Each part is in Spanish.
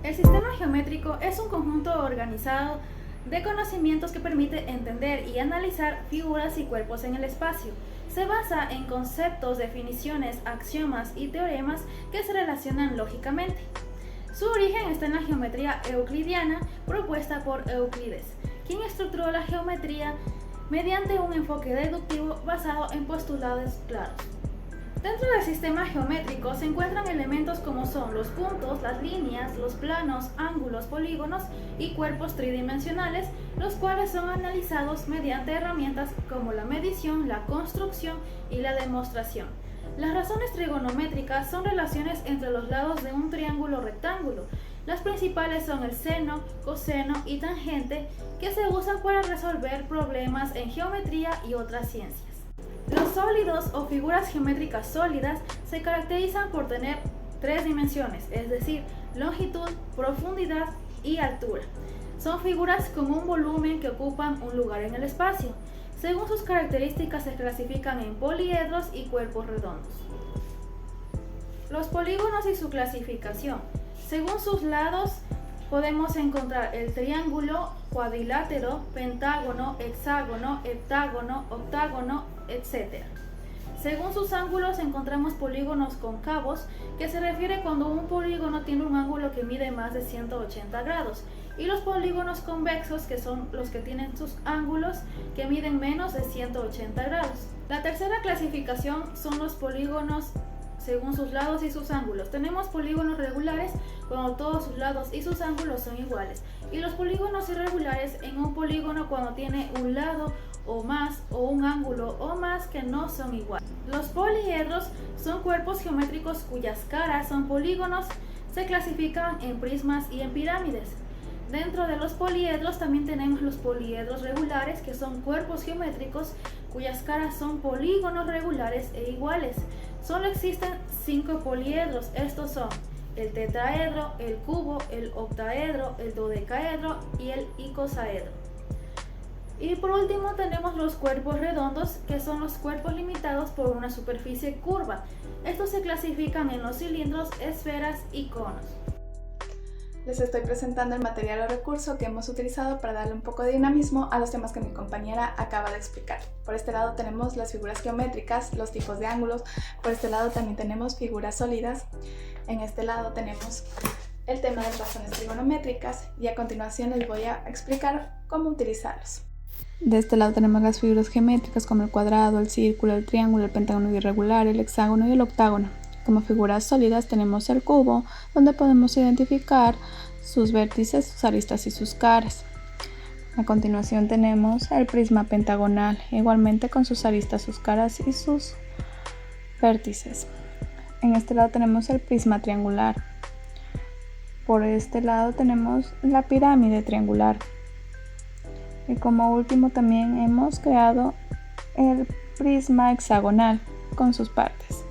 El sistema geométrico es un conjunto organizado de conocimientos que permite entender y analizar figuras y cuerpos en el espacio. Se basa en conceptos, definiciones, axiomas y teoremas que se relacionan lógicamente. Su origen está en la geometría euclidiana propuesta por Euclides, quien estructuró la geometría mediante un enfoque deductivo basado en postulados claros. Dentro del sistema geométrico se encuentran elementos como son los puntos, las líneas, los planos, ángulos, polígonos y cuerpos tridimensionales, los cuales son analizados mediante herramientas como la medición, la construcción y la demostración. Las razones trigonométricas son relaciones entre los lados de un triángulo rectángulo. Las principales son el seno, coseno y tangente, que se usan para resolver problemas en geometría y otras ciencias. Los sólidos o figuras geométricas sólidas se caracterizan por tener tres dimensiones, es decir, longitud, profundidad y altura. Son figuras con un volumen que ocupan un lugar en el espacio. Según sus características se clasifican en poliedros y cuerpos redondos. Los polígonos y su clasificación. Según sus lados podemos encontrar el triángulo, cuadrilátero, pentágono, hexágono, heptágono, octágono, etc. Según sus ángulos encontramos polígonos concavos, que se refiere cuando un polígono tiene un ángulo que mide más de 180 grados, y los polígonos convexos, que son los que tienen sus ángulos que miden menos de 180 grados. La tercera clasificación son los polígonos según sus lados y sus ángulos. Tenemos polígonos regulares cuando todos sus lados y sus ángulos son iguales, y los polígonos irregulares en un polígono cuando tiene un lado o más o un ángulo o más que no son iguales. Los poliedros son cuerpos geométricos cuyas caras son polígonos, se clasifican en prismas y en pirámides. Dentro de los poliedros también tenemos los poliedros regulares, que son cuerpos geométricos cuyas caras son polígonos regulares e iguales. Solo existen 5 poliedros, estos son el tetraedro, el cubo, el octaedro, el dodecaedro y el icosaedro. Y por último tenemos los cuerpos redondos, que son los cuerpos limitados por una superficie curva. Estos se clasifican en los cilindros, esferas y conos. Les estoy presentando el material o recurso que hemos utilizado para darle un poco de dinamismo a los temas que mi compañera acaba de explicar. Por este lado tenemos las figuras geométricas, los tipos de ángulos. Por este lado también tenemos figuras sólidas. En este lado tenemos el tema de razones trigonométricas y a continuación les voy a explicar cómo utilizarlos. De este lado tenemos las figuras geométricas como el cuadrado, el círculo, el triángulo, el pentágono irregular, el hexágono y el octágono. Como figuras sólidas tenemos el cubo, donde podemos identificar sus vértices, sus aristas y sus caras. A continuación tenemos el prisma pentagonal, igualmente con sus aristas, sus caras y sus vértices. En este lado tenemos el prisma triangular. Por este lado tenemos la pirámide triangular. Y como último también hemos creado el prisma hexagonal con sus partes.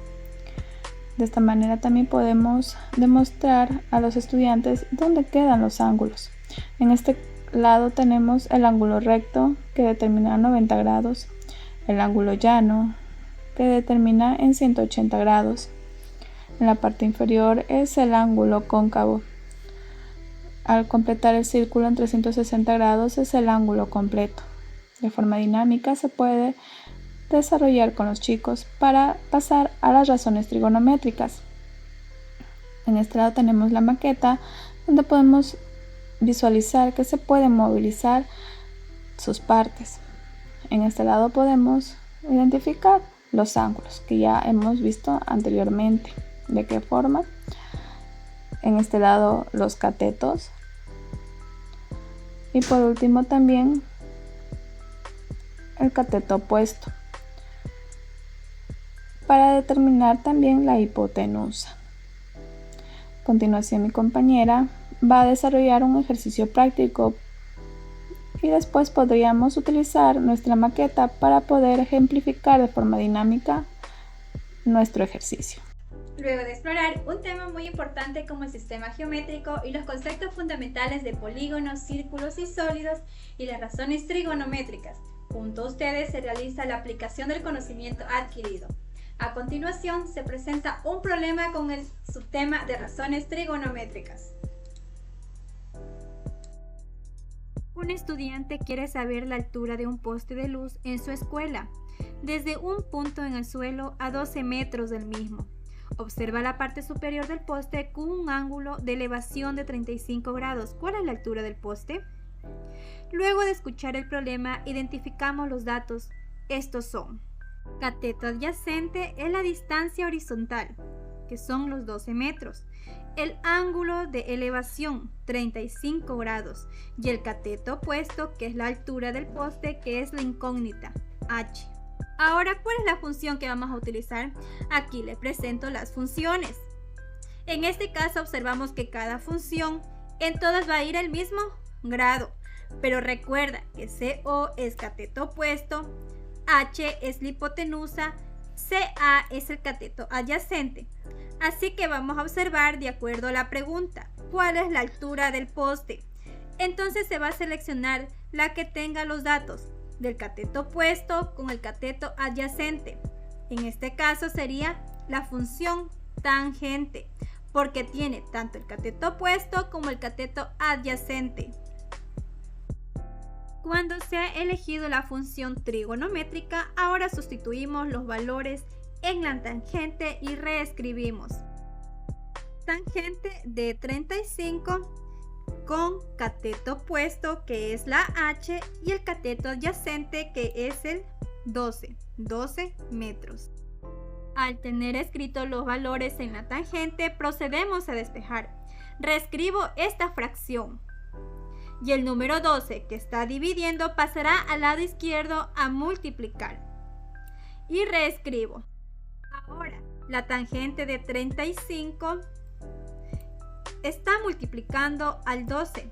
De esta manera también podemos demostrar a los estudiantes dónde quedan los ángulos. En este lado tenemos el ángulo recto, que determina 90 grados, el ángulo llano, que determina en 180 grados. En la parte inferior es el ángulo cóncavo. Al completar el círculo en 360 grados es el ángulo completo. De forma dinámica se puede desarrollar con los chicos para pasar a las razones trigonométricas. En este lado tenemos la maqueta, donde podemos visualizar que se pueden movilizar sus partes. En este lado podemos identificar los ángulos que ya hemos visto anteriormente. ¿De qué forma? En este lado los catetos. Y por último también el cateto opuesto, para determinar también la hipotenusa. A continuación mi compañera va a desarrollar un ejercicio práctico y después podríamos utilizar nuestra maqueta para poder ejemplificar de forma dinámica nuestro ejercicio. Luego de explorar un tema muy importante como el sistema geométrico y los conceptos fundamentales de polígonos, círculos y sólidos y las razones trigonométricas, junto a ustedes se realiza la aplicación del conocimiento adquirido. A continuación se presenta un problema con el subtema de razones trigonométricas. Un estudiante quiere saber la altura de un poste de luz en su escuela, desde un punto en el suelo a 12 metros del mismo. Observa la parte superior del poste con un ángulo de elevación de 35 grados. ¿Cuál es la altura del poste? Luego de escuchar el problema, identificamos los datos. Estos son: cateto adyacente es la distancia horizontal, que son los 12 metros. El ángulo de elevación, 35 grados. Y el cateto opuesto, que es la altura del poste, que es la incógnita, h. Ahora, ¿cuál es la función que vamos a utilizar? Aquí le presento las funciones. En este caso observamos que cada función en todas va a ir al mismo grado. Pero recuerda que CO es cateto opuesto, H es la hipotenusa, CA es el cateto adyacente. Así que vamos a observar de acuerdo a la pregunta, ¿cuál es la altura del poste? Entonces se va a seleccionar la que tenga los datos del cateto opuesto con el cateto adyacente. En este caso sería la función tangente, porque tiene tanto el cateto opuesto como el cateto adyacente. Cuando se ha elegido la función trigonométrica, ahora sustituimos los valores en la tangente y reescribimos tangente de 35 con cateto opuesto, que es la h, y el cateto adyacente, que es el 12 metros. Al tener escritos los valores en la tangente, procedemos a despejar. Reescribo esta fracción. Y el número 12 que está dividiendo pasará al lado izquierdo a multiplicar. Y reescribo. Ahora, la tangente de 35 está multiplicando al 12.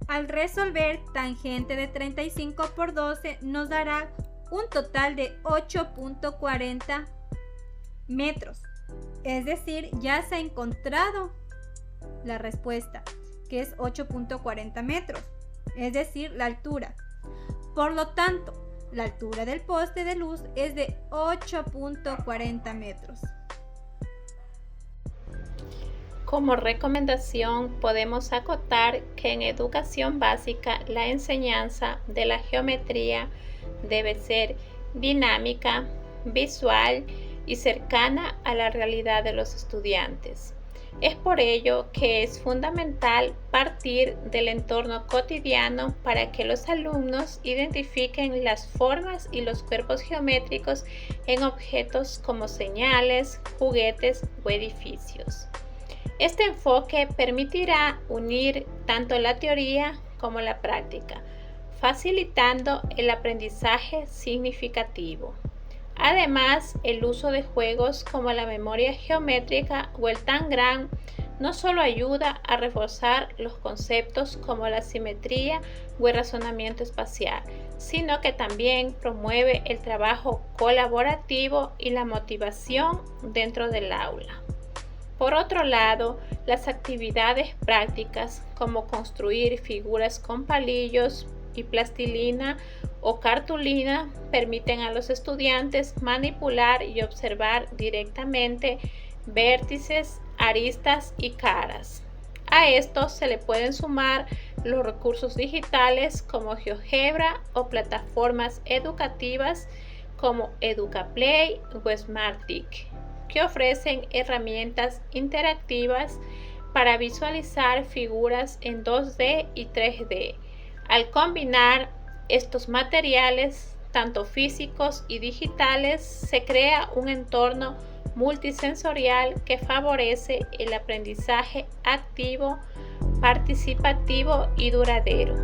Al resolver, tangente de 35 por 12 nos dará un total de 8.40 metros. Es decir, ya se ha encontrado la respuesta, que es 8.40 metros, es decir, la altura. Por lo tanto, la altura del poste de luz es de 8.40 metros. Como recomendación, podemos acotar que en educación básica la enseñanza de la geometría debe ser dinámica, visual y cercana a la realidad de los estudiantes. Es por ello que es fundamental partir del entorno cotidiano para que los alumnos identifiquen las formas y los cuerpos geométricos en objetos como señales, juguetes o edificios. Este enfoque permitirá unir tanto la teoría como la práctica, facilitando el aprendizaje significativo. Además, el uso de juegos como la memoria geométrica o el Tangram no solo ayuda a reforzar los conceptos como la simetría o el razonamiento espacial, sino que también promueve el trabajo colaborativo y la motivación dentro del aula. Por otro lado, las actividades prácticas como construir figuras con palillos y plastilina o cartulina permiten a los estudiantes manipular y observar directamente vértices, aristas y caras. A esto se le pueden sumar los recursos digitales como GeoGebra o plataformas educativas como EducaPlay o SmartTIC, que ofrecen herramientas interactivas para visualizar figuras en 2D y 3D. Al combinar estos materiales, tanto físicos y digitales, se crea un entorno multisensorial que favorece el aprendizaje activo, participativo y duradero.